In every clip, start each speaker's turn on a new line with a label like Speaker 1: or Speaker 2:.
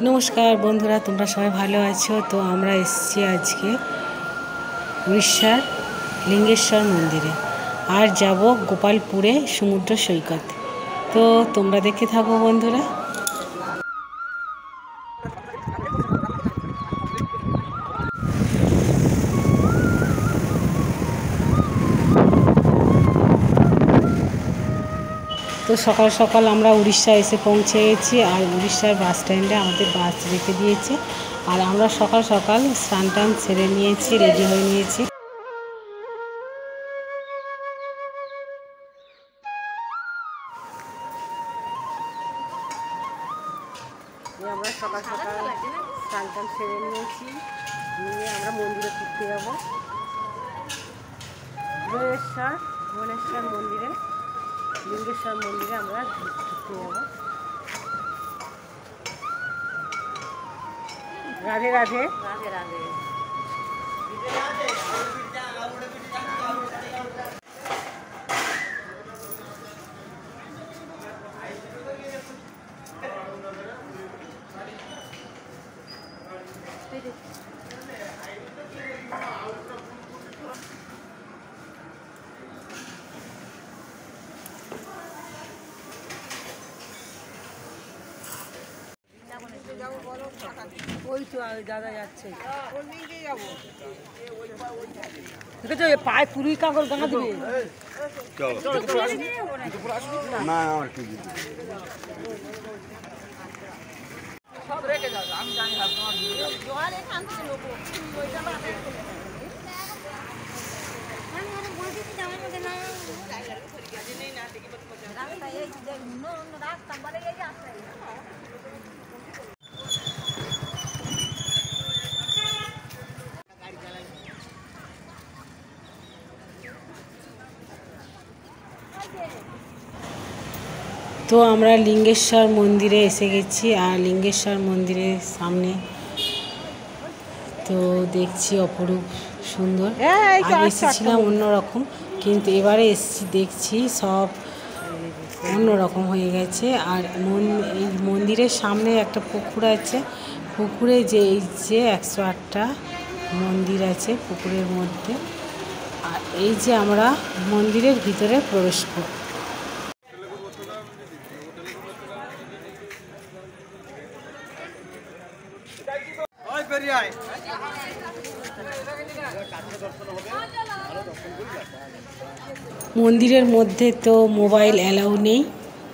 Speaker 1: नमस्कार बंधुरा तुम्हारा सबाई भालो आछो। तो आमरा एसेछि आज के उड़ीष्यार लिंगेश्वर मंदिरे और जाबो गोपालपुरे समुद्र सैकत। तो तुम्हारा देखे थाको बंधुरा। तो सकाल सकाल आमरा उड़ीष्या एसे पौंछे गेছি और उड़ीष्यार बास स्टैंडे आमादेर बास रेखे दिएছে और आमरा सकाल सकाल स्नान टान सेरे निয়েছি, रेडी হয়ে নিয়েছি। আমরা সকাল সকাল স্নান টান সেরে নিয়েছি, নিয়ে আমরা মন্দিরে ঘুরতে যাব। ভুবনেশ্বর মন্দিরে লিঙ্গেশ্বর মন্দিরে আমরা ঘুরতে যাব। রাধে রাধে রাধে রাধে। ওই তো দাদা যাচ্ছে, দেখেছো পায়ে পুরুই কাগজ গাঙা দিবে না আমার কি সব রেখে যাও, আমি জানি না তোমার জোয়ার এখান থেকে লোক ওইটা বাদে আমি আরে বলছি কি আমার মধ্যে না কাজে নেই না দেখি মত রাস্তা এই যে রাস্তা বলে এই রাস্তা तो आमरा लिंगेश्वर मंदिरे एसे गेছি और लिंगेश्वर मंदिरेर सामने तो देखছি অপরূপ সুন্দর। আগে এসেছিলাম অন্যরকম, কিন্তু এবারে এসেছি দেখছি সব অন্যরকম হয়ে গেছে। আর এই মন্দিরের সামনে একটা পুকুর আছে, পুকুরে যে এই যে 108টা মন্দির আছে পুকুরের মধ্যে। আর এই যে আমরা মন্দিরের ভিতরে প্রবেশ করি। মন্দিরের মধ্যে তো মোবাইল অ্যালাউ নেই,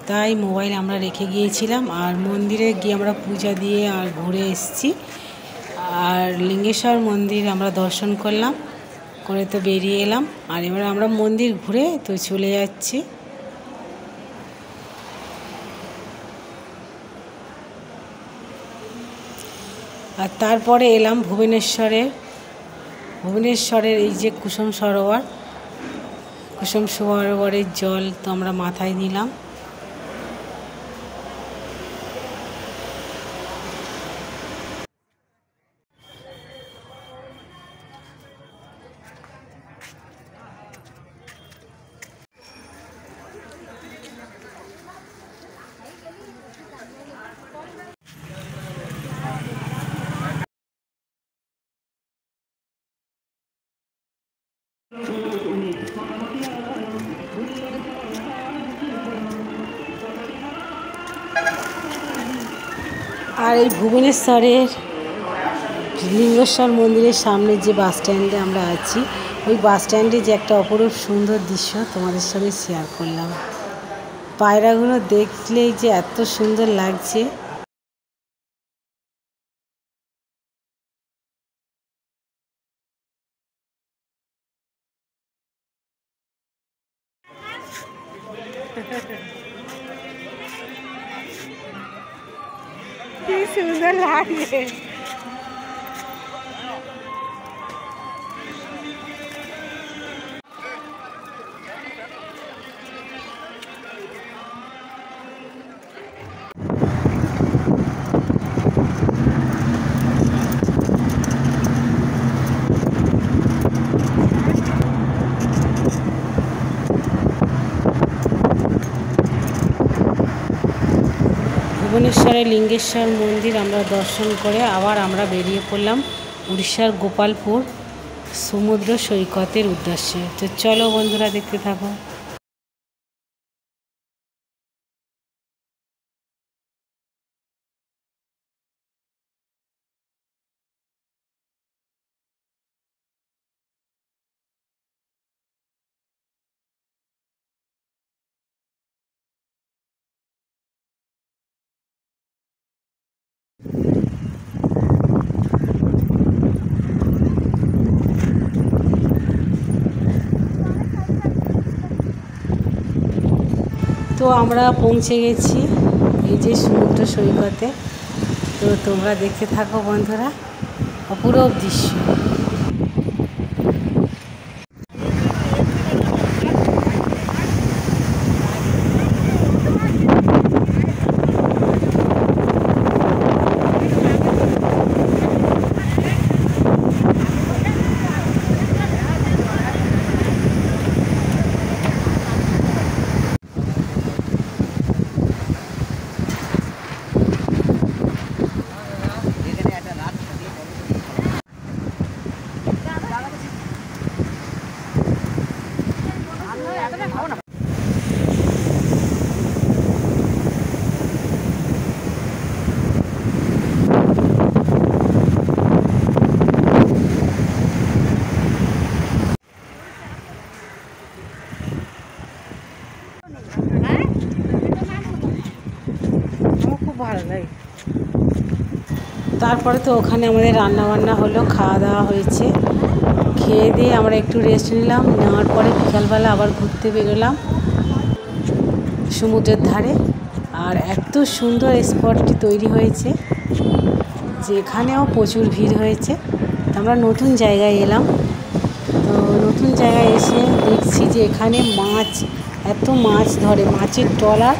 Speaker 1: তাই মোবাইল আমরা রেখে গিয়েছিলাম। আর মন্দিরে গিয়ে আমরা পূজা দিয়ে আর ঘুরে এসেছি। আর লিঙ্গেশ্বর মন্দির আমরা দর্শন করলাম, করে তো বেরিয়ে এলাম। আর এবার আমরা মন্দির ঘুরে তো চলে যাচ্ছি। আর তারপরে এলাম ভুবনেশ্বরের এই যে কুসুম সরোবরের জল তো আমরা মাথায় নিলাম। আর এই ভুবনেশ্বরের লিঙ্গেশ্বর মন্দিরের সামনে যে বাস স্ট্যান্ডে আমরা আছি, ওই বাস স্ট্যান্ডে যে একটা অপরূপ সুন্দর দৃশ্য তোমাদের সঙ্গে শেয়ার করলাম। পায়রাগুলো দেখলেই যে এত সুন্দর লাগছে। কি সুন্দর লাগে। ভুবনেশ্বরের লিঙ্গেশ্বর মন্দির আমরা দর্শন করে আবার আমরা বেরিয়ে পড়লাম উড়িষ্যার গোপালপুর সমুদ্র সৈকতের উদ্দেশ্যে। তো চলো বন্ধুরা, দেখতে থাকো। তো আমরা পৌঁছে গেছি এই যে সমুদ্র সৈকতে। তো তোমরা দেখতে থাকো বন্ধুরা, অপূরব দৃশ্য। ভালো লাগে। তারপরে তো ওখানে আমাদের রান্না বান্না হলো, খাওয়া দাওয়া হয়েছে। খেয়ে দিয়ে আমরা একটু রেস্ট নিলাম। নেওয়ার পরে বিকালবেলা আবার ঘুরতে বেরোলাম সমুদ্রের ধারে। আর এত সুন্দর স্পটটি তৈরি হয়েছে যে এখানেও প্রচুর ভিড় হয়েছে। আমরা নতুন জায়গায় এলাম। তো নতুন জায়গায় এসে দেখছি যে এখানে মাছ, এত মাছ ধরে, মাছের ট্রলার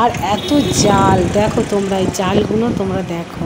Speaker 1: আর এত জাল। দেখো তোমরা এই জালগুলো তোমরা দেখো।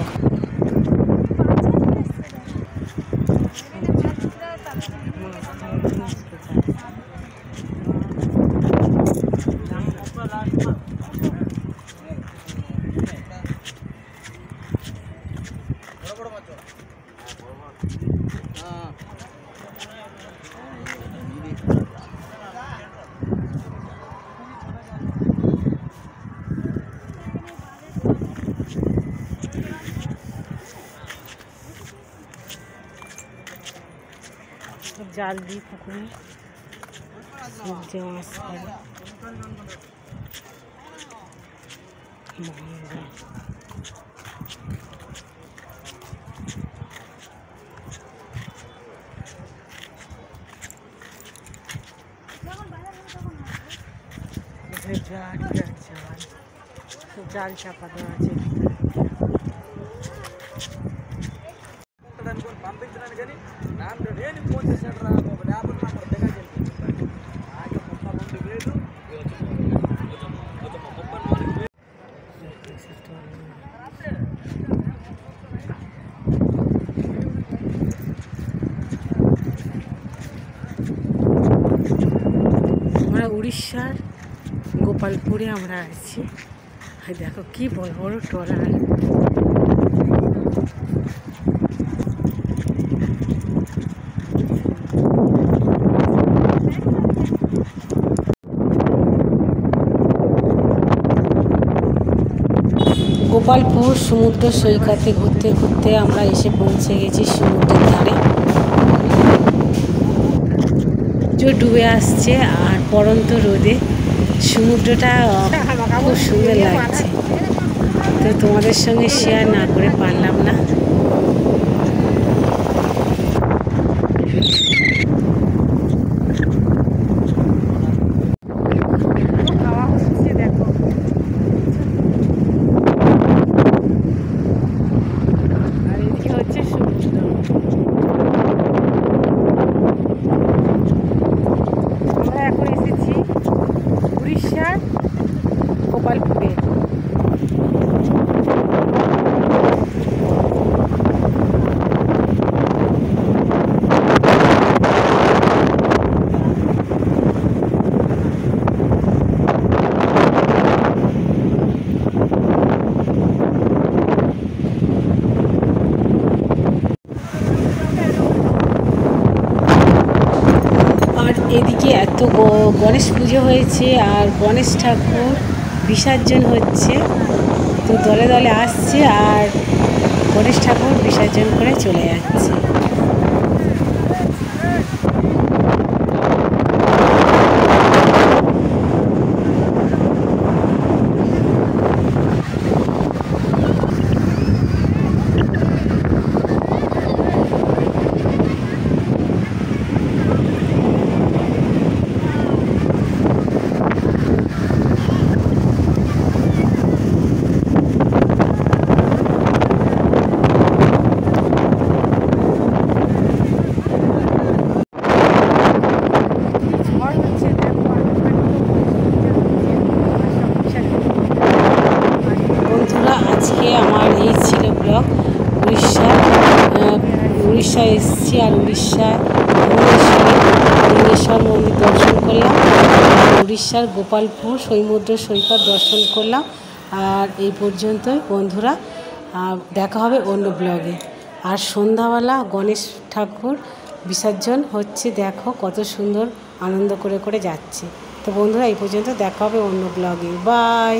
Speaker 1: জাল দিয়ে পুকুরে সবজি মাছ ধরে। জাল চাপা দেওয়া আছে। আমরা উড়িষ্যার গোপালপুরে আমরা আছি। দেখো কি বড় বড় ট্রলার। গোপালপুর সমুদ্র সৈকতে ঘুরতে ঘুরতে আমরা এসে পৌঁছে গেছি সমুদ্রের ধারে। যে ডুবে আসছে আর পড়ন্ত রোদে সমুদ্রটা খুব সুন্দর লাগছে। তো তোমাদের সঙ্গে শেয়ার না করে পারলাম না। গোপালপুরে এদিকে এত গণেশ পুজো হয়েছে আর গণেশ ঠাকুর বিসর্জন হচ্ছে। তো দলে দলে আসছে আর গণেশ ঠাকুর বিসর্জন করে চলে যাচ্ছে। আজকে আমার এই ছিল ব্লগ। উড়িষ্যায় এসেছি আর উড়িষ্যায় লিঙ্গেশ্বর মন্দির দর্শন করলাম, উড়িষ্যার গোপালপুর সমুদ্র সৈকত দর্শন করলাম। আর এই পর্যন্তই বন্ধুরা, দেখা হবে অন্য ব্লগে। আর সন্ধ্যাবেলা গণেশ ঠাকুর বিসর্জন হচ্ছে, দেখো কত সুন্দর আনন্দ করে করে যাচ্ছে। তো বন্ধুরা এই পর্যন্ত, দেখা হবে অন্য ব্লগে। বাই।